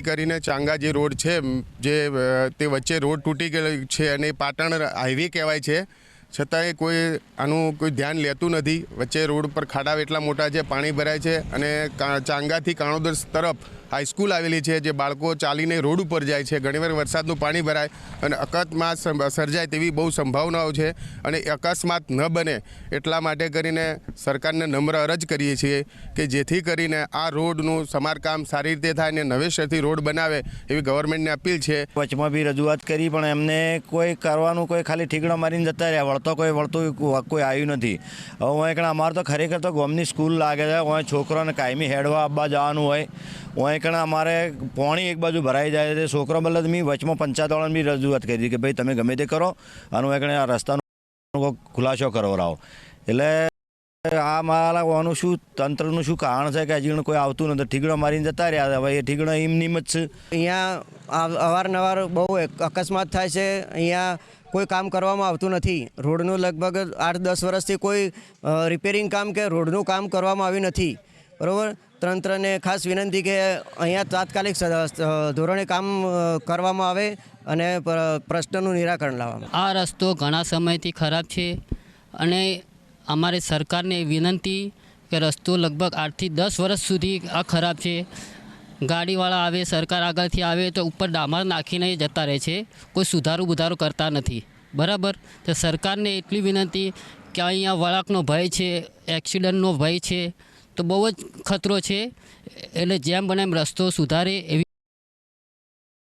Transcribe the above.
કરીને ચાંગા જે રોડ છે જે તે વચ્ચે રોડ તૂટી ગયેલો છે અને પાટણ હાઈવે કહેવાય છે, છતાંય કોઈ આનું કોઈ ધ્યાન લેતું નથી। વચ્ચે રોડ પર ખાડા એટલા મોટા છે, પાણી ભરાય છે અને ચાંગાથી કાણોદર તરફ હાઈસ્કૂલ આવેલી છે, જે બાળકો ચાલીને રોડ ઉપર જાય છે। ઘણીવાર વરસાદનું પાણી ભરાય અને અકસ્માત સર્જાય તેવી બહુ સંભાવનાઓ છે અને અકસ્માત ન બને એટલા માટે કરીને સરકારને નમ્ર અરજ કરીએ છીએ કે જેથી કરીને આ રોડનું સમારકામ સારી રીતે થાય અને નવેસરથી રોડ બનાવે એવી ગવર્મેન્ટને અપીલ છે। વચમાં બી રજૂઆત કરી પણ એમને કોઈ કરવાનું કોઈ ખાલી ઠીકડો મારીને જતા રહ્યા, વળતું કોઈ આવ્યું નથી। હવે હું એકણા અમારે તો ખરેખર તો ગામની સ્કૂલ લાગે છે, હું છોકરાને કાયમી હેડવા આવવા જવાનું હોય, હું એકણા અમારે પાણી એક બાજુ ભરાઈ જાય છે। છોકરો બદલે મેં વચમાં પંચાયતવાળાને બી રજૂઆત કરી કે ભાઈ તમે ગમે તે કરો અને એકણે આ રસ્તાનો ખુલાસો કરાવરાવો। એટલે આ મારાનું શું તંત્રનું શું કારણ છે કે હજી કોઈ આવતું નથી, ઠીકડો મારીને જતા રહ્યા। હવે એ ઠીકડો એમની જ છે। અહીંયા અવારનવાર બહુ અકસ્માત થાય છે, અહીંયા કોઈ કામ કરવામાં આવતું નથી। રોડનું લગભગ 8-10 વર્ષથી કોઈ રિપેરિંગ કામ કે રોડનું કામ કરવામાં આવ્યું નથી, બરાબર। તંત્રને ખાસ વિનંતી કે અહીંયા તાત્કાલિક ધોરણે કામ કરવામાં આવે અને પ્રશ્નનું નિરાકરણ લાવવામાં આવે। આ રસ્તો ઘણા સમયથી ખરાબ છે અને અમારે સરકારને વિનંતી કે રસ્તો લગભગ 8થી 10 વર્ષ સુધી આ ખરાબ છે। ગાડીવાળા આવે, સરકાર આગળથી આવે તો ઉપર ડામર નાખીને જતા રહે છે, કોઈ સુધારું કરતા નથી, બરાબર। તો સરકારને એટલી વિનંતી કે અહીંયા વળાંકનો ભય છે, એક્સિડન્ટનો ભય છે, તો બહુ જ ખતરો છે। એટલે જેમ બને એમ રસ્તો સુધારે એવી